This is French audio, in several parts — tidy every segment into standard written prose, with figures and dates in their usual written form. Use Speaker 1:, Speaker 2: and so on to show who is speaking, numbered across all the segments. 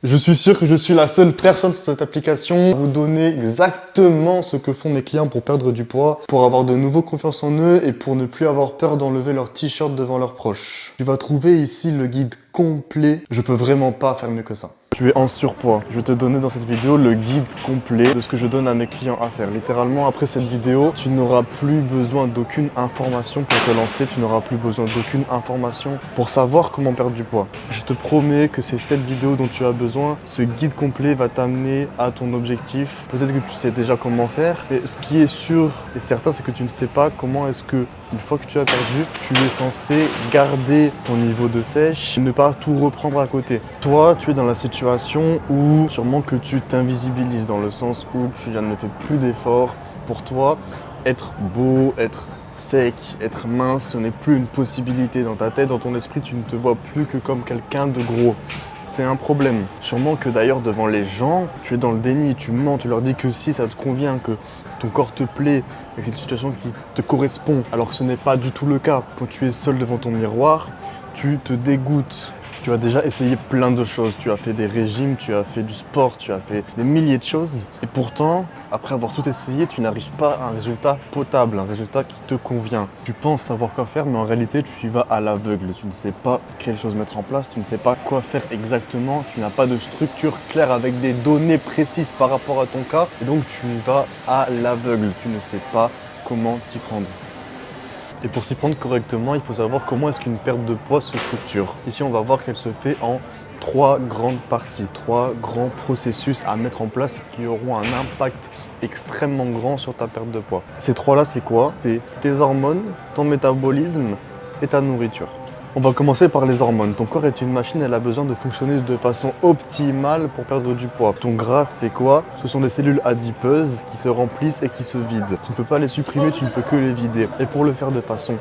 Speaker 1: Je suis sûr que je suis la seule personne sur cette application à vous donner exactement ce que font mes clients pour perdre du poids, pour avoir de nouveau confiance en eux et pour ne plus avoir peur d'enlever leur t-shirt devant leurs proches. Tu vas trouver ici le guide complet. Je peux vraiment pas faire mieux que ça. Tu es en surpoids. Je vais te donner dans cette vidéo le guide complet de ce que je donne à mes clients à faire. Littéralement, après cette vidéo, tu n'auras plus besoin d'aucune information pour te lancer. Tu n'auras plus besoin d'aucune information pour savoir comment perdre du poids. Je te promets que c'est cette vidéo dont tu as besoin. Ce guide complet va t'amener à ton objectif. Peut-être que tu sais déjà comment faire. Et ce qui est sûr et certain, c'est que tu ne sais pas comment est-ce que, une fois que tu as perdu, tu es censé garder ton niveau de sèche, ne pas tout reprendre à côté. Toi, tu es dans la situation où sûrement que tu t'invisibilises, dans le sens où tu ne fais plus d'efforts. Pour toi, être beau, être sec, être mince, ce n'est plus une possibilité dans ta tête, dans ton esprit, tu ne te vois plus que comme quelqu'un de gros. C'est un problème. Sûrement que d'ailleurs devant les gens, tu es dans le déni, tu mens, tu leur dis que si ça te convient, que ton corps te plaît et que c'est une situation qui te correspond, alors que ce n'est pas du tout le cas. Quand tu es seul devant ton miroir, tu te dégoûtes. Tu as déjà essayé plein de choses, tu as fait des régimes, tu as fait du sport, tu as fait des milliers de choses. Et pourtant, après avoir tout essayé, tu n'arrives pas à un résultat potable, un résultat qui te convient. Tu penses savoir quoi faire, mais en réalité, tu y vas à l'aveugle. Tu ne sais pas quelle chose mettre en place, tu ne sais pas quoi faire exactement, tu n'as pas de structure claire avec des données précises par rapport à ton cas. Et donc, tu y vas à l'aveugle, tu ne sais pas comment t'y prendre. Et pour s'y prendre correctement, il faut savoir comment est-ce qu'une perte de poids se structure. Ici, on va voir qu'elle se fait en 3 grandes parties, 3 grands processus à mettre en place qui auront un impact extrêmement grand sur ta perte de poids. Ces 3-là, c'est quoi? C'est tes hormones, ton métabolisme et ta nourriture. On va commencer par les hormones. Ton corps est une machine, elle a besoin de fonctionner de façon optimale pour perdre du poids. Ton gras, c'est quoi? Ce sont des cellules adipeuses qui se remplissent et qui se vident. Tu ne peux pas les supprimer, tu ne peux que les vider. Et pour le faire de façon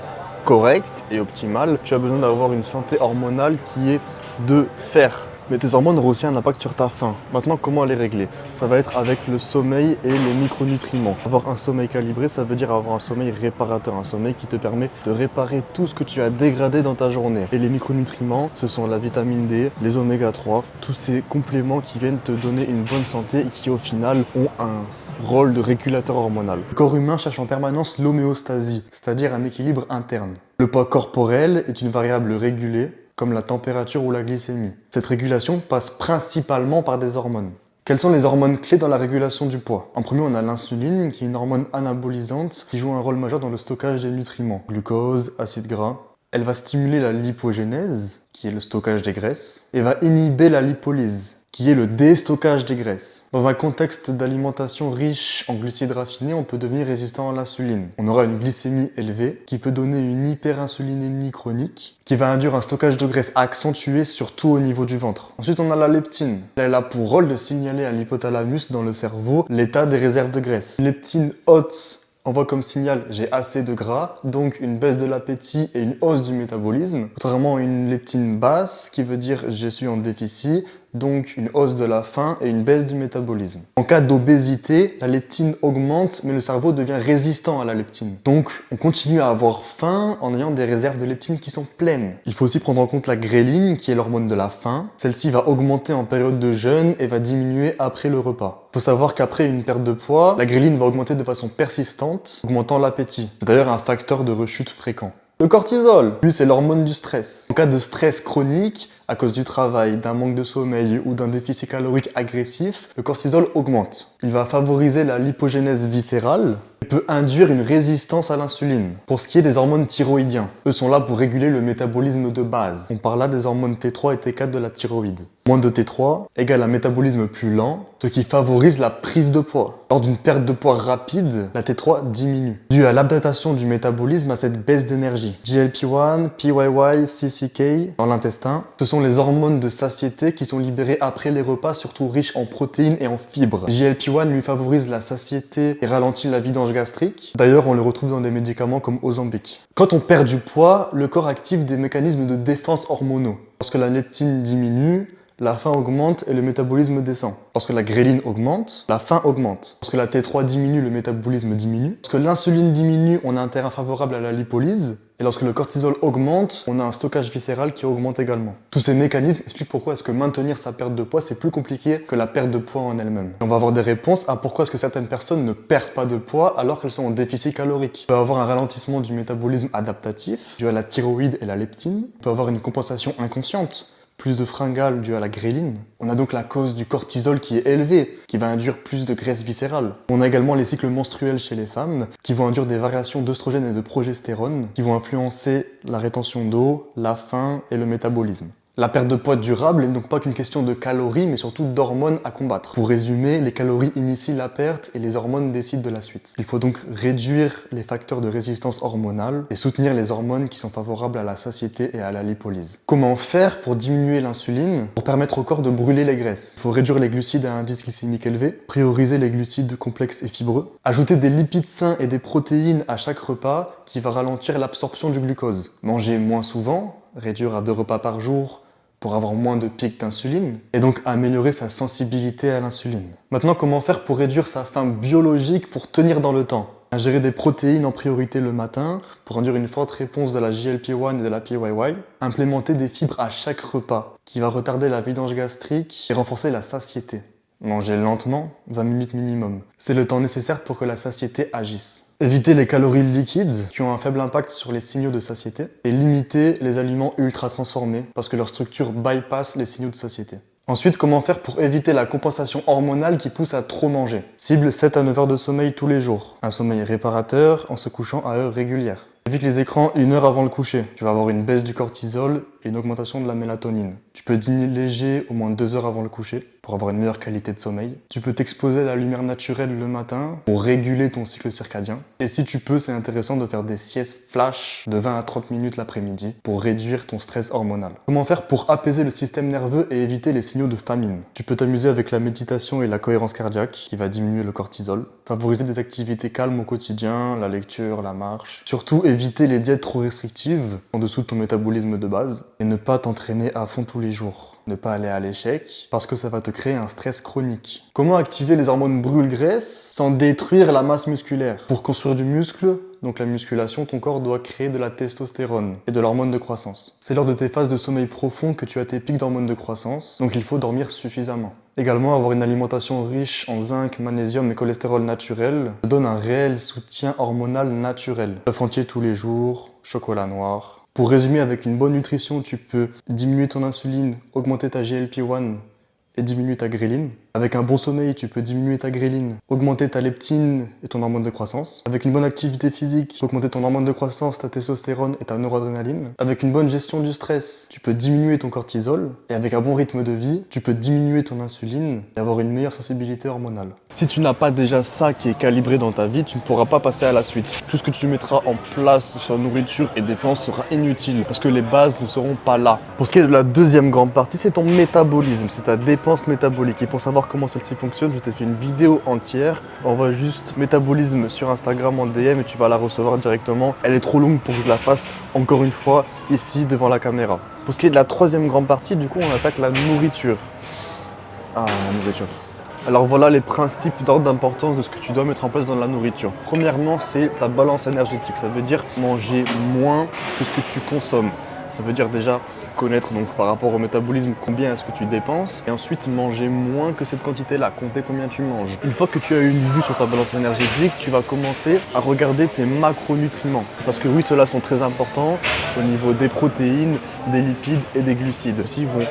Speaker 1: correcte et optimale, tu as besoin d'avoir une santé hormonale qui est de fer. Mais tes hormones auront aussi un impact sur ta faim. Maintenant, comment les régler? Ça va être avec le sommeil et les micronutriments. Avoir un sommeil calibré, ça veut dire avoir un sommeil réparateur, un sommeil qui te permet de réparer tout ce que tu as dégradé dans ta journée. Et les micronutriments, ce sont la vitamine D, les oméga 3, tous ces compléments qui viennent te donner une bonne santé et qui au final ont un rôle de régulateur hormonal. Le corps humain cherche en permanence l'homéostasie, c'est-à-dire un équilibre interne. Le poids corporel est une variable régulée, comme la température ou la glycémie. Cette régulation passe principalement par des hormones. Quelles sont les hormones clés dans la régulation du poids? En premier, on a l'insuline, qui est une hormone anabolisante qui joue un rôle majeur dans le stockage des nutriments. Glucose, acides gras. Elle va stimuler la lipogénèse, qui est le stockage des graisses, et va inhiber la lipolyse, qui est le déstockage des graisses. Dans un contexte d'alimentation riche en glucides raffinés, on peut devenir résistant à l'insuline. On aura une glycémie élevée qui peut donner une hyperinsulinémie chronique qui va induire un stockage de graisse accentué surtout au niveau du ventre. Ensuite, on a la leptine. Elle a pour rôle de signaler à l'hypothalamus dans le cerveau l'état des réserves de graisse. Une leptine haute envoie comme signal j'ai assez de gras, donc une baisse de l'appétit et une hausse du métabolisme. Contrairement à une leptine basse qui veut dire je suis en déficit, donc une hausse de la faim et une baisse du métabolisme. En cas d'obésité, la leptine augmente mais le cerveau devient résistant à la leptine. Donc on continue à avoir faim en ayant des réserves de leptine qui sont pleines. Il faut aussi prendre en compte la gréline qui est l'hormone de la faim. Celle-ci va augmenter en période de jeûne et va diminuer après le repas. Il faut savoir qu'après une perte de poids, la gréline va augmenter de façon persistante, augmentant l'appétit. C'est d'ailleurs un facteur de rechute fréquent. Le cortisol, lui, c'est l'hormone du stress. En cas de stress chronique, à cause du travail, d'un manque de sommeil ou d'un déficit calorique agressif, le cortisol augmente. Il va favoriser la lipogénèse viscérale et peut induire une résistance à l'insuline. Pour ce qui est des hormones thyroïdiens, eux sont là pour réguler le métabolisme de base. On parle là des hormones T3 et T4 de la thyroïde. Moins de T3 égale un métabolisme plus lent, ce qui favorise la prise de poids. Lors d'une perte de poids rapide, la T3 diminue, dû à l'adaptation du métabolisme à cette baisse d'énergie. GLP-1, PYY, CCK dans l'intestin, ce sont les hormones de satiété qui sont libérées après les repas, surtout riches en protéines et en fibres. GLP-1 lui favorise la satiété et ralentit la vidange gastrique. D'ailleurs, on le retrouve dans des médicaments comme Ozempic. Quand on perd du poids, le corps active des mécanismes de défense hormonaux. Lorsque la leptine diminue, la faim augmente et le métabolisme descend. Lorsque la gréline augmente, la faim augmente. Lorsque la T3 diminue, le métabolisme diminue. Lorsque l'insuline diminue, on a un terrain favorable à la lipolyse. Et lorsque le cortisol augmente, on a un stockage viscéral qui augmente également. Tous ces mécanismes expliquent pourquoi est-ce que maintenir sa perte de poids, c'est plus compliqué que la perte de poids en elle-même. On va avoir des réponses à pourquoi est-ce que certaines personnes ne perdent pas de poids alors qu'elles sont en déficit calorique. On peut avoir un ralentissement du métabolisme adaptatif, dû à la thyroïde et la leptine. On peut avoir une compensation inconsciente, plus de fringales dû à la gréline. On a donc la cause du cortisol qui est élevé, qui va induire plus de graisse viscérale. On a également les cycles menstruels chez les femmes, qui vont induire des variations d'œstrogène et de progestérone, qui vont influencer la rétention d'eau, la faim et le métabolisme. La perte de poids durable n'est donc pas qu'une question de calories, mais surtout d'hormones à combattre. Pour résumer, les calories initient la perte et les hormones décident de la suite. Il faut donc réduire les facteurs de résistance hormonale et soutenir les hormones qui sont favorables à la satiété et à la lipolyse. Comment faire pour diminuer l'insuline, pour permettre au corps de brûler les graisses? Il faut réduire les glucides à indice glycémique élevé, prioriser les glucides complexes et fibreux, ajouter des lipides sains et des protéines à chaque repas qui va ralentir l'absorption du glucose. Manger moins souvent, réduire à 2 repas par jour pour avoir moins de pics d'insuline et donc améliorer sa sensibilité à l'insuline. Maintenant, comment faire pour réduire sa faim biologique pour tenir dans le temps? Ingérer des protéines en priorité le matin pour induire une forte réponse de la GLP-1 et de la PYY. Implémenter des fibres à chaque repas qui va retarder la vidange gastrique et renforcer la satiété. Manger lentement, 20 minutes minimum. C'est le temps nécessaire pour que la satiété agisse. Éviter les calories liquides qui ont un faible impact sur les signaux de satiété et limiter les aliments ultra transformés parce que leur structure bypass les signaux de satiété. Ensuite, comment faire pour éviter la compensation hormonale qui pousse à trop manger? Cible 7 à 9 heures de sommeil tous les jours. Un sommeil réparateur en se couchant à heure régulière. Évite les écrans 1 heure avant le coucher. Tu vas avoir une baisse du cortisol et une augmentation de la mélatonine. Tu peux dîner léger au moins 2 heures avant le coucher pour avoir une meilleure qualité de sommeil. Tu peux t'exposer à la lumière naturelle le matin pour réguler ton cycle circadien. Et si tu peux, c'est intéressant de faire des siestes flash de 20 à 30 minutes l'après-midi pour réduire ton stress hormonal. Comment faire pour apaiser le système nerveux et éviter les signaux de famine? Tu peux t'amuser avec la méditation et la cohérence cardiaque qui va diminuer le cortisol. Favoriser des activités calmes au quotidien, la lecture, la marche. Surtout, éviter les diètes trop restrictives en dessous de ton métabolisme de base et ne pas t'entraîner à fond tous les jours. Ne pas aller à l'échec parce que ça va te créer un stress chronique. Comment activer les hormones brûle-graisse sans détruire la masse musculaire? Pour construire du muscle, donc la musculation, ton corps doit créer de la testostérone et de l'hormone de croissance. C'est lors de tes phases de sommeil profond que tu as tes pics d'hormones de croissance, donc il faut dormir suffisamment. Également, avoir une alimentation riche en zinc, magnésium et cholestérol naturel te donne un réel soutien hormonal naturel. Œuf entier tous les jours, chocolat noir. Pour résumer, avec une bonne nutrition, tu peux diminuer ton insuline, augmenter ta GLP-1 et diminuer ta gréline. Avec un bon sommeil, tu peux diminuer ta gréline, augmenter ta leptine et ton hormone de croissance. Avec une bonne activité physique, augmenter ton hormone de croissance, ta testostérone et ta noradrénaline. Avec une bonne gestion du stress, tu peux diminuer ton cortisol. Et avec un bon rythme de vie, tu peux diminuer ton insuline et avoir une meilleure sensibilité hormonale. Si tu n'as pas déjà ça qui est calibré dans ta vie, tu ne pourras pas passer à la suite. Tout ce que tu mettras en place sur la nourriture et dépenses sera inutile parce que les bases ne seront pas là. Pour ce qui est de la deuxième grande partie, c'est ton métabolisme, c'est ta dépense métabolique. Et pour savoir comment celle-ci fonctionne, je t'ai fait une vidéo entière. Envoie juste métabolisme sur Instagram en DM et tu vas la recevoir directement. Elle est trop longue pour que je la fasse encore une fois ici devant la caméra. Pour ce qui est de la troisième grande partie, du coup, on attaque la nourriture. Ah, la nourriture. Alors voilà les principes d'ordre d'importance de ce que tu dois mettre en place dans la nourriture. Premièrement, c'est ta balance énergétique. Ça veut dire manger moins que ce que tu consommes. Ça veut dire déjà connaître donc par rapport au métabolisme combien est-ce que tu dépenses et ensuite manger moins que cette quantité-là, compter combien tu manges. Une fois que tu as une vue sur ta balance énergétique, tu vas commencer à regarder tes macronutriments parce que oui, ceux-là sont très importants au niveau des protéines, des lipides et des glucides. Ils vont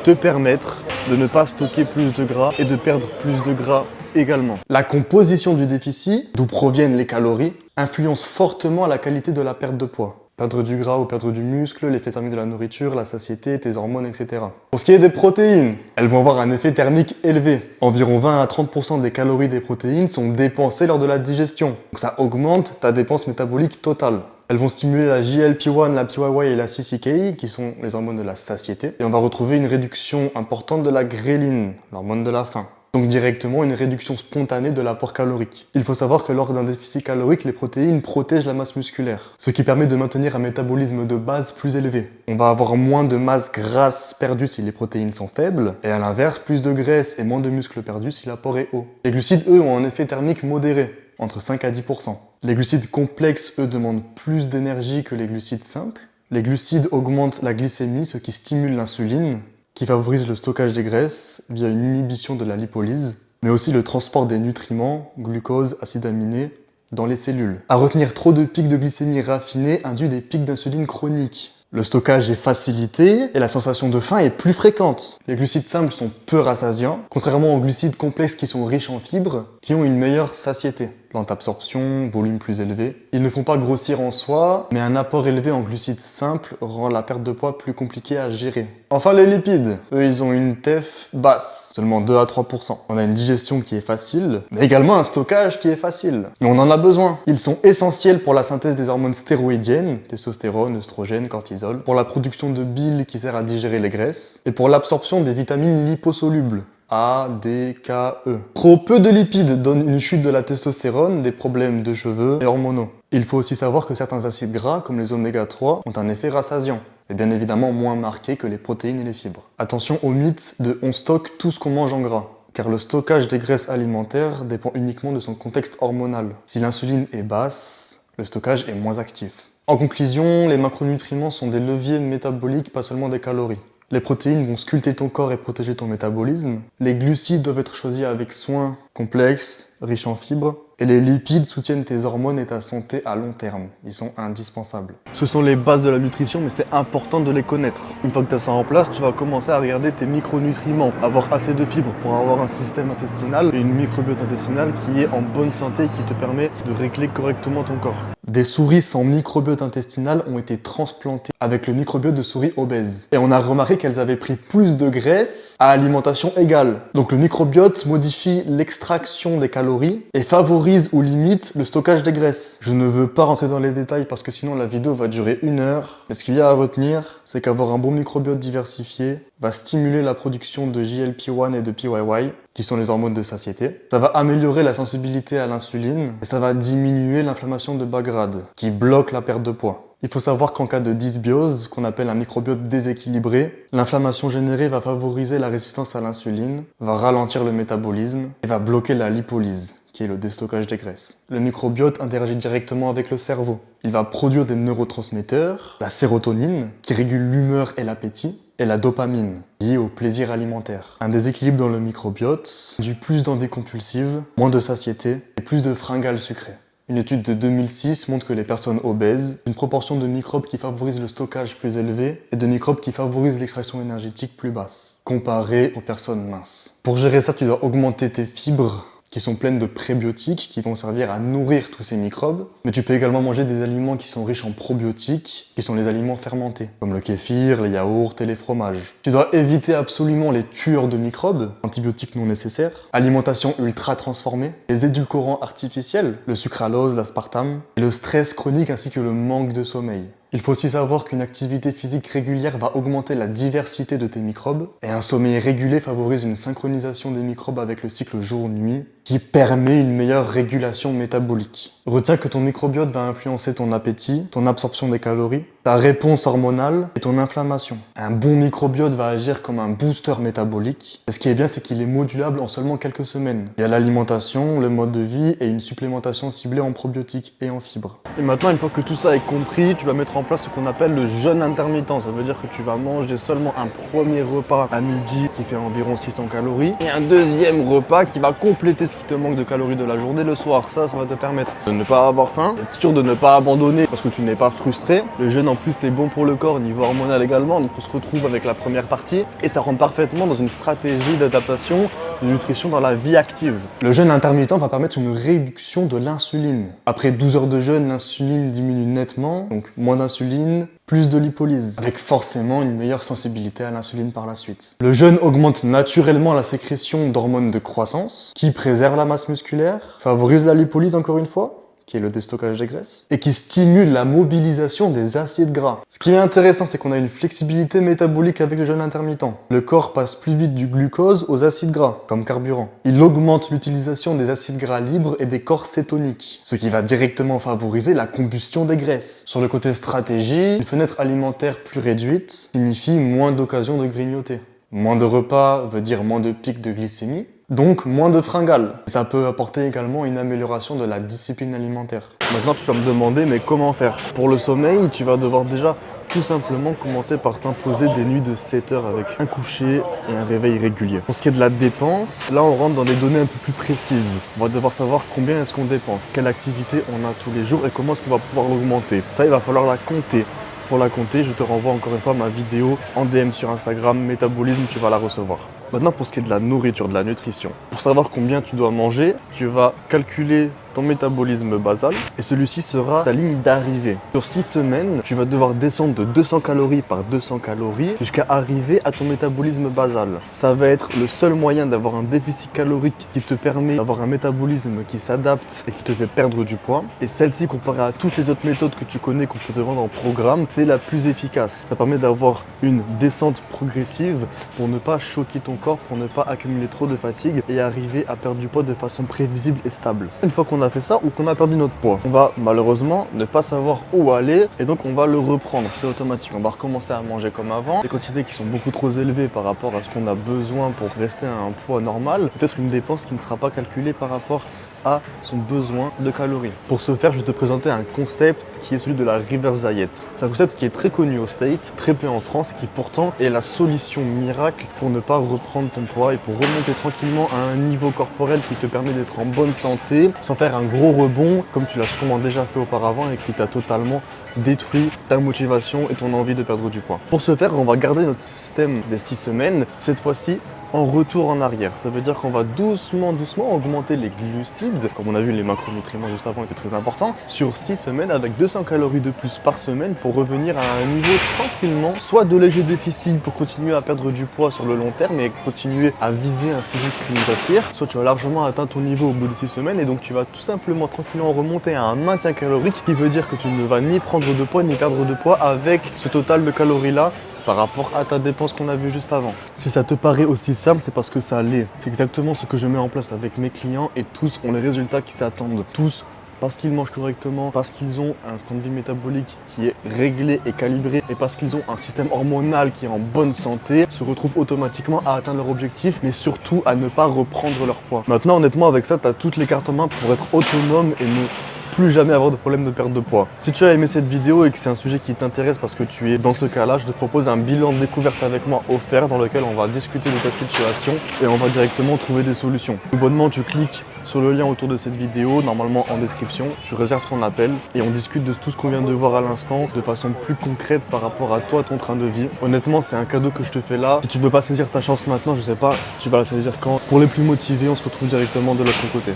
Speaker 1: te permettre de ne pas stocker plus de gras et de perdre plus de gras également. La composition du déficit, d'où proviennent les calories, influence fortement la qualité de la perte de poids. Perdre du gras ou perdre du muscle, l'effet thermique de la nourriture, la satiété, tes hormones, etc. Pour ce qui est des protéines, elles vont avoir un effet thermique élevé. Environ 20 à 30% des calories des protéines sont dépensées lors de la digestion. Donc ça augmente ta dépense métabolique totale. Elles vont stimuler la GLP-1, la PYY et la CCK, qui sont les hormones de la satiété. Et on va retrouver une réduction importante de la gréline, l'hormone de la faim. Donc directement une réduction spontanée de l'apport calorique. Il faut savoir que lors d'un déficit calorique, les protéines protègent la masse musculaire, ce qui permet de maintenir un métabolisme de base plus élevé. On va avoir moins de masse grasse perdue si les protéines sont faibles, et à l'inverse, plus de graisse et moins de muscles perdus si l'apport est haut. Les glucides, eux, ont un effet thermique modéré. entre 5 à 10%. Les glucides complexes, eux, demandent plus d'énergie que les glucides simples. Les glucides augmentent la glycémie, ce qui stimule l'insuline, qui favorise le stockage des graisses via une inhibition de la lipolyse, mais aussi le transport des nutriments, glucose, acides aminés, dans les cellules. À retenir, trop de pics de glycémie raffinés induit des pics d'insuline chroniques. Le stockage est facilité et la sensation de faim est plus fréquente. Les glucides simples sont peu rassasiants, contrairement aux glucides complexes qui sont riches en fibres, qui ont une meilleure satiété. Lente absorption, volume plus élevé. Ils ne font pas grossir en soi, mais un apport élevé en glucides simples rend la perte de poids plus compliquée à gérer. Enfin les lipides, eux ils ont une TEF basse, seulement 2 à 3%. On a une digestion qui est facile, mais également un stockage qui est facile. Mais on en a besoin. Ils sont essentiels pour la synthèse des hormones stéroïdiennes, testostérone, œstrogène, cortisol, pour la production de bile qui sert à digérer les graisses, et pour l'absorption des vitamines liposolubles. A, D, K, E. Trop peu de lipides donnent une chute de la testostérone, des problèmes de cheveux et hormonaux. Il faut aussi savoir que certains acides gras, comme les oméga 3, ont un effet rassasiant, et bien évidemment moins marqué que les protéines et les fibres. Attention au mythe de « on stocke tout ce qu'on mange en gras », car le stockage des graisses alimentaires dépend uniquement de son contexte hormonal. Si l'insuline est basse, le stockage est moins actif. En conclusion, les macronutriments sont des leviers métaboliques, pas seulement des calories. Les protéines vont sculpter ton corps et protéger ton métabolisme. Les glucides doivent être choisis avec soin, complexes, riches en fibres. Et les lipides soutiennent tes hormones et ta santé à long terme. Ils sont indispensables. Ce sont les bases de la nutrition, mais c'est important de les connaître. Une fois que tu as ça en place, tu vas commencer à regarder tes micronutriments, avoir assez de fibres pour avoir un système intestinal et une microbiote intestinale qui est en bonne santé et qui te permet de régler correctement ton corps. Des souris sans microbiote intestinal ont été transplantées avec le microbiote de souris obèses. Et on a remarqué qu'elles avaient pris plus de graisse à alimentation égale. Donc le microbiote modifie l'extraction des calories et favorise ou limite le stockage des graisses. Je ne veux pas rentrer dans les détails parce que sinon la vidéo va durer 1 heure. Mais ce qu'il y a à retenir, c'est qu'avoir un bon microbiote diversifié va stimuler la production de GLP-1 et de PYY, qui sont les hormones de satiété. Ça va améliorer la sensibilité à l'insuline et ça va diminuer l'inflammation de bas grade, qui bloque la perte de poids. Il faut savoir qu'en cas de dysbiose, qu'on appelle un microbiote déséquilibré, l'inflammation générée va favoriser la résistance à l'insuline, va ralentir le métabolisme et va bloquer la lipolyse, qui est le déstockage des graisses. Le microbiote interagit directement avec le cerveau. Il va produire des neurotransmetteurs, la sérotonine, qui régule l'humeur et l'appétit, et la dopamine, liée au plaisir alimentaire. Un déséquilibre dans le microbiote induit plus d'envie compulsive, moins de satiété et plus de fringales sucrées. Une étude de 2006 montre que les personnes obèses ont une proportion de microbes qui favorisent le stockage plus élevée et de microbes qui favorisent l'extraction énergétique plus basse, comparé aux personnes minces. Pour gérer ça, tu dois augmenter tes fibres, qui sont pleines de prébiotiques qui vont servir à nourrir tous ces microbes. Mais tu peux également manger des aliments qui sont riches en probiotiques, qui sont les aliments fermentés, comme le kéfir, les yaourts et les fromages. Tu dois éviter absolument les tueurs de microbes, antibiotiques non nécessaires, alimentation ultra transformée, les édulcorants artificiels, le sucralose, l'aspartame, et le stress chronique ainsi que le manque de sommeil. Il faut aussi savoir qu'une activité physique régulière va augmenter la diversité de tes microbes, et un sommeil régulé favorise une synchronisation des microbes avec le cycle jour-nuit, qui permet une meilleure régulation métabolique. Retiens que ton microbiote va influencer ton appétit, ton absorption des calories, ta réponse hormonale et ton inflammation. Un bon microbiote va agir comme un booster métabolique. Et ce qui est bien, c'est qu'il est modulable en seulement quelques semaines. Il y a l'alimentation, le mode de vie et une supplémentation ciblée en probiotiques et en fibres. Et maintenant, une fois que tout ça est compris, tu vas mettre en place ce qu'on appelle le jeûne intermittent. Ça veut dire que tu vas manger seulement un premier repas à midi qui fait environ 600 calories et un deuxième repas qui va compléter ce qui te manque de calories de la journée le soir. Ça va te permettre de ne pas avoir faim, d'être sûr de ne pas abandonner parce que tu n'es pas frustré. Le jeûne en plus c'est bon pour le corps, niveau hormonal également, donc on se retrouve avec la première partie et ça rentre parfaitement dans une stratégie d'adaptation de nutrition dans la vie active. Le jeûne intermittent va permettre une réduction de l'insuline. Après 12 heures de jeûne, l'insuline diminue nettement, donc moins d'insuline, plus de lipolyse, avec forcément une meilleure sensibilité à l'insuline par la suite. Le jeûne augmente naturellement la sécrétion d'hormones de croissance, qui préservent la masse musculaire, favorise la lipolyse encore une fois, qui est le déstockage des graisses, et qui stimule la mobilisation des acides gras. Ce qui est intéressant, c'est qu'on a une flexibilité métabolique avec le jeûne intermittent. Le corps passe plus vite du glucose aux acides gras, comme carburant. Il augmente l'utilisation des acides gras libres et des corps cétoniques, ce qui va directement favoriser la combustion des graisses. Sur le côté stratégie, une fenêtre alimentaire plus réduite signifie moins d'occasions de grignoter. Moins de repas veut dire moins de pics de glycémie. Donc moins de fringales. Ça peut apporter également une amélioration de la discipline alimentaire. Maintenant tu vas me demander mais comment faire? Pour le sommeil, tu vas devoir déjà tout simplement commencer par t'imposer des nuits de 7 heures avec un coucher et un réveil régulier. Pour ce qui est de la dépense, là on rentre dans des données un peu plus précises. On va devoir savoir combien est-ce qu'on dépense, quelle activité on a tous les jours et comment est-ce qu'on va pouvoir l'augmenter. Ça, il va falloir la compter. Pour la compter, je te renvoie encore une fois ma vidéo en DM sur Instagram, métabolisme, tu vas la recevoir. Maintenant, pour ce qui est de la nourriture, de la nutrition, pour savoir combien tu dois manger, tu vas calculer ton métabolisme basal et celui-ci sera ta ligne d'arrivée. Sur 6 semaines, tu vas devoir descendre de 200 calories par 200 calories jusqu'à arriver à ton métabolisme basal. Ça va être le seul moyen d'avoir un déficit calorique qui te permet d'avoir un métabolisme qui s'adapte et qui te fait perdre du poids. Et celle-ci, comparée à toutes les autres méthodes que tu connais, qu'on peut te vendre en programme, c'est la plus efficace. Ça permet d'avoir une descente progressive pour ne pas choquer ton corps, pour ne pas accumuler trop de fatigue et arriver à perdre du poids de façon prévisible et stable. Une fois qu'on a fait ça ou qu'on a perdu notre poids, on va malheureusement ne pas savoir où aller et donc on va le reprendre, c'est automatique. On va recommencer à manger comme avant, des quantités qui sont beaucoup trop élevées par rapport à ce qu'on a besoin pour rester à un poids normal, peut-être une dépense qui ne sera pas calculée par rapport à son besoin de calories. Pour ce faire, je vais te présenter un concept qui est celui de la reverse diet. C'est un concept qui est très connu aux States, très peu en France et qui pourtant est la solution miracle pour ne pas reprendre ton poids et pour remonter tranquillement à un niveau corporel qui te permet d'être en bonne santé sans faire un gros rebond comme tu l'as sûrement déjà fait auparavant et qui t'a totalement détruit ta motivation et ton envie de perdre du poids. Pour ce faire, on va garder notre système des 6 semaines, cette fois-ci en retour en arrière. Ça veut dire qu'on va doucement augmenter les glucides. Comme on a vu, les macronutriments juste avant étaient très importants. Sur 6 semaines avec 200 calories de plus par semaine pour revenir à un niveau tranquillement, soit de léger déficit pour continuer à perdre du poids sur le long terme et continuer à viser un physique qui nous attire, soit tu as largement atteint ton niveau au bout de 6 semaines et donc tu vas tout simplement tranquillement remonter à un maintien calorique qui veut dire que tu ne vas ni prendre de poids ni perdre de poids avec ce total de calories là par rapport à ta dépense qu'on a vu juste avant. Si ça te paraît aussi simple, c'est parce que ça l'est. C'est exactement ce que je mets en place avec mes clients et tous ont les résultats qui s'attendent. Tous parce qu'ils mangent correctement, parce qu'ils ont un train de vie métabolique qui est réglé et calibré et parce qu'ils ont un système hormonal qui est en bonne santé, se retrouvent automatiquement à atteindre leur objectif, mais surtout à ne pas reprendre leur poids. Maintenant, honnêtement, avec ça, tu as toutes les cartes en main pour être autonome et ne plus jamais avoir de problème de perte de poids. Si tu as aimé cette vidéo et que c'est un sujet qui t'intéresse parce que tu es dans ce cas-là, je te propose un bilan de découverte avec moi offert dans lequel on va discuter de ta situation et on va directement trouver des solutions. Tout bonnement, tu cliques sur le lien autour de cette vidéo, normalement en description, tu réserves ton appel et on discute de tout ce qu'on vient de voir à l'instant de façon plus concrète par rapport à toi, ton train de vie. Honnêtement, c'est un cadeau que je te fais là. Si tu ne veux pas saisir ta chance maintenant, je sais pas, tu vas la saisir quand. Pour les plus motivés, on se retrouve directement de l'autre côté.